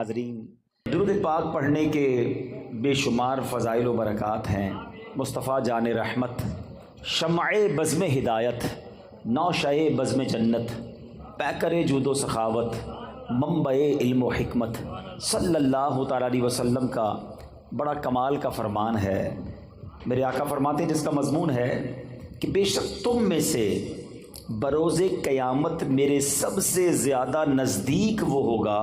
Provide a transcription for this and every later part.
حاضرین، درود پاک پڑھنے کے بے شمار فضائل و برکات ہیں۔ مصطفیٰ جان رحمت، شمع بزم ہدایت، نوشہ بزم جنت، پیکر جود و سخاوت، منبع علم و حکمت، صلی اللہ تعالیٰ علیہ وسلم کا بڑا کمال کا فرمان ہے۔ میرے آقا فرماتے ہیں جس کا مضمون ہے کہ بے شک تم میں سے بروز قیامت میرے سب سے زیادہ نزدیک وہ ہوگا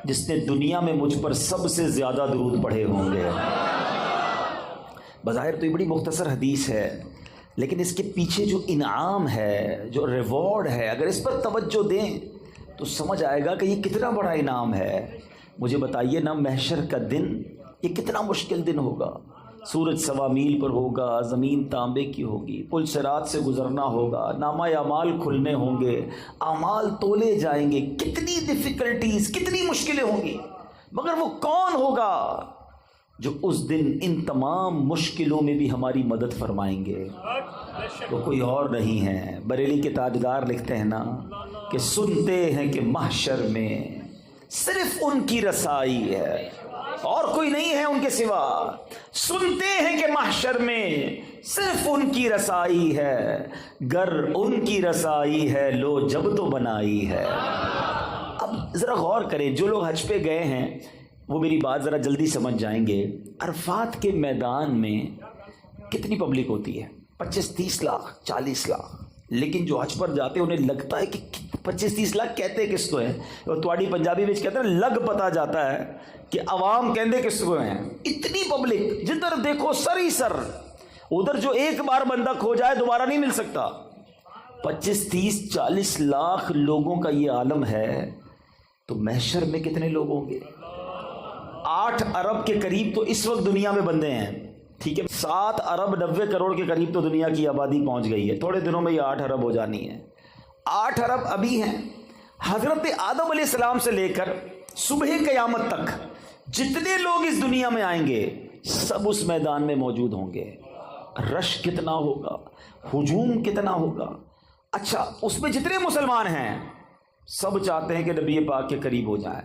جس نے دنیا میں مجھ پر سب سے زیادہ درود پڑھے ہوں گے۔ بظاہر تو یہ بڑی مختصر حدیث ہے، لیکن اس کے پیچھے جو انعام ہے، جو ریوارڈ ہے، اگر اس پر توجہ دیں تو سمجھ آئے گا کہ یہ کتنا بڑا انعام ہے۔ مجھے بتائیے نا، محشر کا دن یہ کتنا مشکل دن ہوگا۔ سورج 1.25 میل پر ہوگا، زمین تانبے کی ہوگی، پل صراط سے گزرنا ہوگا، نامہ اعمال کھلنے ہوں گے، اعمال تولے جائیں گے، کتنی ڈیفیکلٹیز، کتنی مشکلیں ہوں گی، مگر وہ کون ہوگا جو اس دن ان تمام مشکلوں میں بھی ہماری مدد فرمائیں گے؟ وہ کوئی اور نہیں ہے۔ بریلی کے تاجدار لکھتے ہیں نا کہ سنتے ہیں کہ محشر میں صرف ان کی رسائی ہے، اور کوئی نہیں ہے ان کے سوا۔ سنتے ہیں کہ محشر میں صرف ان کی رسائی ہے، گر ان کی رسائی ہے لو جب تو بنائی ہے۔ اب ذرا غور کریں، جو لوگ حج پہ گئے ہیں وہ میری بات ذرا جلدی سمجھ جائیں گے۔ عرفات کے میدان میں کتنی پبلک ہوتی ہے؟ 25-30 لاکھ، 40 لاکھ۔ لیکن جو حج پر جاتے ہیں انہیں لگتا ہے کہ 25-30 لاکھ کہتے کس کو ہیں؟ اور تواڑی پنجابی میں کہتے ہیں لگ پتا جاتا ہے کہ عوام کہندے کس کو ہیں۔ اتنی پبلک، جدھر دیکھو سر ہی سر، ادھر جو ایک بار بندہ کھو جائے دوبارہ نہیں مل سکتا۔ 25-30-40 لاکھ لوگوں کا یہ عالم ہے، تو محشر میں کتنے لوگ ہوں گے؟ 8 ارب کے قریب تو اس وقت دنیا میں بندے ہیں، ٹھیک ہے، 7 ارب 90 کروڑ کے قریب تو دنیا کی آبادی پہنچ گئی ہے، تھوڑے دنوں میں یہ 8 ارب ہو جانی ہے۔ 8 ارب ابھی ہیں۔ حضرت آدم علیہ السلام سے لے کر صبح قیامت تک جتنے لوگ اس دنیا میں آئیں گے سب اس میدان میں موجود ہوں گے۔ رش کتنا ہوگا، ہجوم کتنا ہوگا۔ اچھا، اس میں جتنے مسلمان ہیں سب چاہتے ہیں کہ نبی پاک کے قریب ہو جائیں۔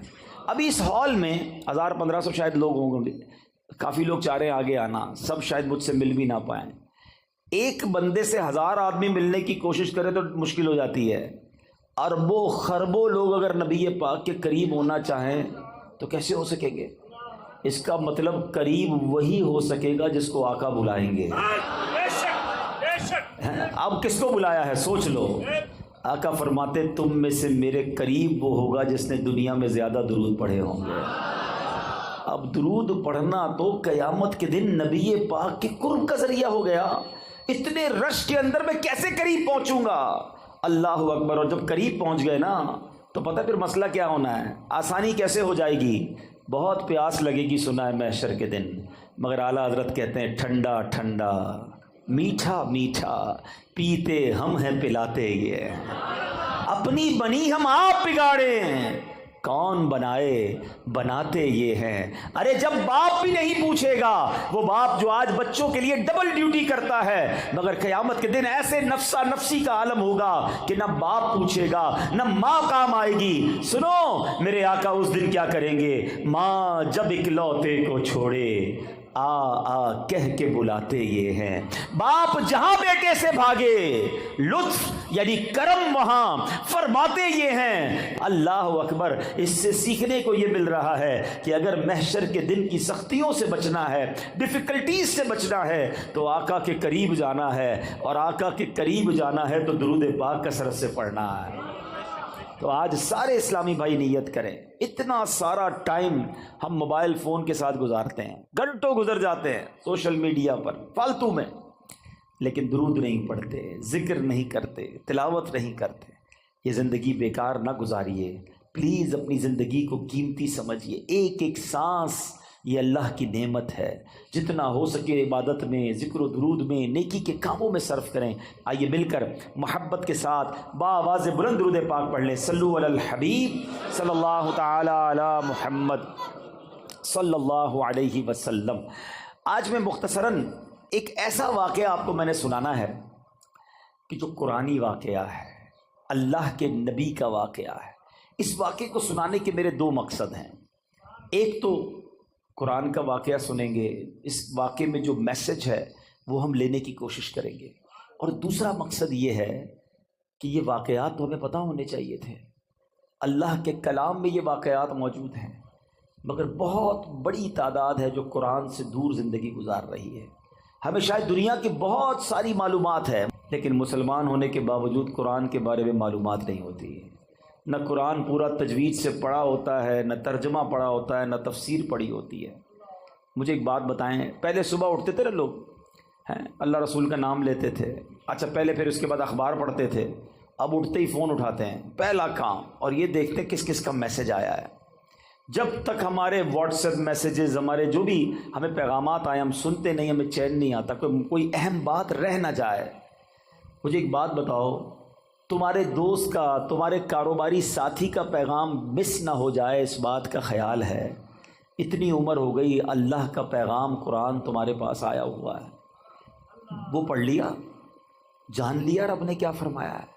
ابھی اس ہال میں 1000-1500 شاید لوگ ہوں گے، کافی لوگ چاہ رہے ہیں آگے آنا، سب شاید مجھ سے مل بھی نہ پائیں۔ ایک بندے سے 1000 آدمی ملنے کی کوشش کرے تو مشکل ہو جاتی ہے۔ اربوں خربوں لوگ اگر نبی پاک کے قریب ہونا چاہیں تو کیسے ہو سکیں گے؟ اس کا مطلب قریب وہی ہو سکے گا جس کو آقا بلائیں گے۔ اب کس کو بلایا ہے سوچ لو۔ آقا فرماتے تم میں سے میرے قریب وہ ہوگا جس نے دنیا میں زیادہ درود پڑھے ہوں گے۔ اب درود پڑھنا تو قیامت کے دن نبی پاک کے قرب کا ذریعہ ہو گیا۔ اتنے رش کے اندر میں کیسے قریب پہنچوں گا؟ اللہ اکبر۔ اور جب قریب پہنچ گئے نا تو پتہ پھر مسئلہ کیا ہونا ہے، آسانی کیسے ہو جائے گی۔ بہت پیاس لگے گی، سنا ہے محشر کے دن، مگر اعلیٰ حضرت کہتے ہیں ٹھنڈا ٹھنڈا، میٹھا میٹھا، پیتے ہم ہیں پلاتے یہ، اپنی بنی ہم آپ بگاڑیں، کون بنائے بناتے یہ ہیں۔ ارے جب باپ بھی نہیں پوچھے گا، وہ باپ جو آج بچوں کے لیے ڈبل ڈیوٹی کرتا ہے، مگر قیامت کے دن ایسے نفسا نفسی کا عالم ہوگا کہ نہ باپ پوچھے گا نہ ماں کام آئے گی۔ سنو، میرے آقا اس دن کیا کریں گے؟ ماں جب اکلوتے کو چھوڑے آ آ کہہ کے بلاتے یہ ہیں، باپ جہاں بیٹے سے بھاگے لطف یعنی کرم وہاں فرماتے یہ ہیں۔ اللہ اکبر۔ اس سے سیکھنے کو یہ مل رہا ہے کہ اگر محشر کے دن کی سختیوں سے بچنا ہے، ڈیفیکلٹیز سے بچنا ہے، تو آقا کے قریب جانا ہے، اور آقا کے قریب جانا ہے تو درود پاک کثرت سے پڑھنا ہے۔ تو آج سارے اسلامی بھائی نیت کریں۔ اتنا سارا ٹائم ہم موبائل فون کے ساتھ گزارتے ہیں، گھنٹوں گزر جاتے ہیں سوشل میڈیا پر فالتو میں، لیکن درود نہیں پڑھتے، ذکر نہیں کرتے، تلاوت نہیں کرتے۔ یہ زندگی بیکار نہ گزاریے، پلیز اپنی زندگی کو قیمتی سمجھیے۔ ایک ایک سانس یہ اللہ کی نعمت ہے، جتنا ہو سکے عبادت میں، ذکر و درود میں، نیکی کے کاموں میں صرف کریں۔ آئیے مل کر محبت کے ساتھ بآواز بلند درود پاک پڑھ لیں۔ صلو علی الحبیب صلی اللہ تعالی علی محمد صلی اللہ علیہ وسلم۔ آج میں مختصراً ایک ایسا واقعہ آپ کو میں نے سنانا ہے کہ جو قرآنی واقعہ ہے، اللہ کے نبی کا واقعہ ہے۔ اس واقعے کو سنانے کے میرے 2 مقصد ہیں۔ ایک تو قرآن کا واقعہ سنیں گے، اس واقعے میں جو میسج ہے وہ ہم لینے کی کوشش کریں گے، اور دوسرا مقصد یہ ہے کہ یہ واقعات تو ہمیں پتہ ہونے چاہیے تھے، اللہ کے کلام میں یہ واقعات موجود ہیں، مگر بہت بڑی تعداد ہے جو قرآن سے دور زندگی گزار رہی ہے۔ ہمیں شاید دنیا کی بہت ساری معلومات ہے، لیکن مسلمان ہونے کے باوجود قرآن کے بارے میں معلومات نہیں ہوتی، نہ قرآن پورا تجوید سے پڑھا ہوتا ہے، نہ ترجمہ پڑھا ہوتا ہے، نہ تفسیر پڑھی ہوتی ہے۔ مجھے ایک بات بتائیں، پہلے صبح اٹھتے تھے نا لوگ، اللہ رسول کا نام لیتے تھے، اچھا پہلے پھر اس کے بعد اخبار پڑھتے تھے، اب اٹھتے ہی فون اٹھاتے ہیں پہلا کام، اور یہ دیکھتے ہیں کس کس کا میسج آیا ہے۔ جب تک ہمارے واٹس ایپ میسیجز، ہمارے جو بھی ہمیں پیغامات آئے، ہم سنتے نہیں، ہمیں چین نہیں آتا، کوئی اہم بات رہ نہ جائے۔ مجھے ایک بات بتاؤ، تمہارے دوست کا، تمہارے کاروباری ساتھی کا پیغام مس نہ ہو جائے، اس بات کا خیال ہے؟ اتنی عمر ہو گئی، اللہ کا پیغام قرآن تمہارے پاس آیا ہوا ہے، وہ پڑھ لیا، جان لیا رب نے کیا فرمایا ہے،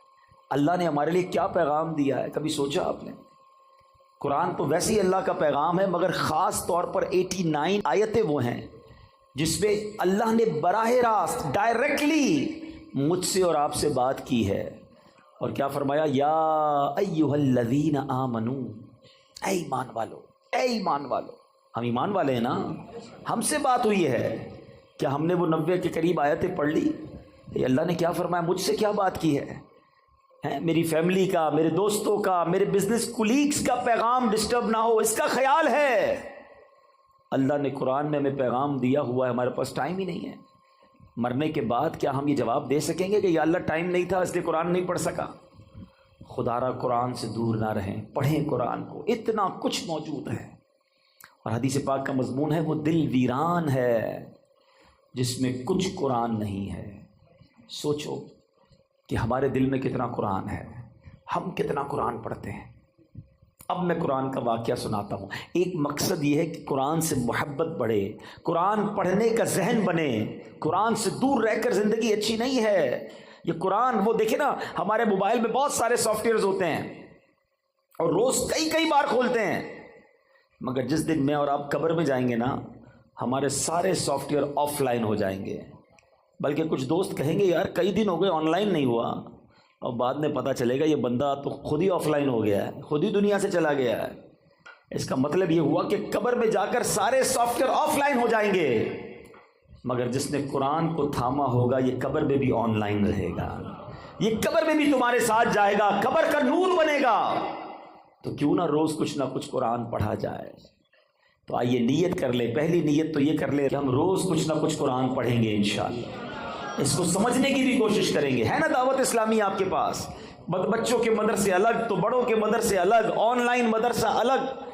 اللہ نے ہمارے لیے کیا پیغام دیا ہے؟ کبھی سوچا آپ نے؟ قرآن تو ویسے ہی اللہ کا پیغام ہے، مگر خاص طور پر 89 آیتیں وہ ہیں جس میں اللہ نے براہ راست ڈائریکٹلی مجھ سے اور آپ سے بات کی ہے، اور کیا فرمایا؟ یا ایھا الذین آمنو، اے ایمان والو، اے ایمان والو۔ ہم ایمان والے ہیں نا، ہم سے بات ہوئی ہے، کیا ہم نے وہ 90 کے قریب آیتیں پڑھ لی؟ اللہ نے کیا فرمایا، مجھ سے کیا بات کی ہے؟ میری فیملی کا، میرے دوستوں کا، میرے بزنس کولیگز کا پیغام ڈسٹرب نہ ہو، اس کا خیال ہے۔ اللہ نے قرآن میں ہمیں پیغام دیا ہوا ہے، ہمارے پاس ٹائم ہی نہیں ہے۔ مرنے کے بعد کیا ہم یہ جواب دے سکیں گے کہ یا اللہ ٹائم نہیں تھا اس لیے قرآن نہیں پڑھ سکا؟ خدا را قرآن سے دور نہ رہیں، پڑھیں قرآن کو، اتنا کچھ موجود ہے۔ اور حدیث پاک کا مضمون ہے، وہ دل ویران ہے جس میں کچھ قرآن نہیں ہے۔ سوچو کہ ہمارے دل میں کتنا قرآن ہے، ہم کتنا قرآن پڑھتے ہیں۔ اب میں قرآن کا واقعہ سناتا ہوں۔ ایک مقصد یہ ہے کہ قرآن سے محبت بڑھے، قرآن پڑھنے کا ذہن بنے۔ قرآن سے دور رہ کر زندگی اچھی نہیں ہے۔ یہ قرآن، وہ دیکھیں نا، ہمارے موبائل میں بہت سارے سافٹ ویئرز ہوتے ہیں اور روز کئی بار کھولتے ہیں، مگر جس دن میں اور آپ قبر میں جائیں گے نا، ہمارے سارے سافٹ ویئر آف لائن ہو جائیں گے۔ بلکہ کچھ دوست کہیں گے یار کئی دن ہو گئے آن لائن نہیں ہوا، اور بعد میں پتہ چلے گا یہ بندہ تو خود ہی آف لائن ہو گیا ہے، خود ہی دنیا سے چلا گیا ہے۔ اس کا مطلب یہ ہوا کہ قبر میں جا کر سارے سافٹ ویئر آف لائن ہو جائیں گے، مگر جس نے قرآن کو تھاما ہوگا یہ قبر میں بھی آن لائن رہے گا، یہ قبر میں بھی تمہارے ساتھ جائے گا، قبر کا نور بنے گا۔ تو کیوں نہ روز کچھ نہ کچھ قرآن پڑھا جائے۔ تو آئیے نیت کر لیں، پہلی نیت تو یہ کر لیں کہ ہم روز کچھ نہ کچھ قرآن پڑھیں گے انشاءاللہ، اس کو سمجھنے کی بھی کوشش کریں گے۔ ہے نا دعوت اسلامی آپ کے پاس؟ بچوں کے مدرسے الگ تو بڑوں کے مدرسے الگ، آن لائن مدرسہ الگ،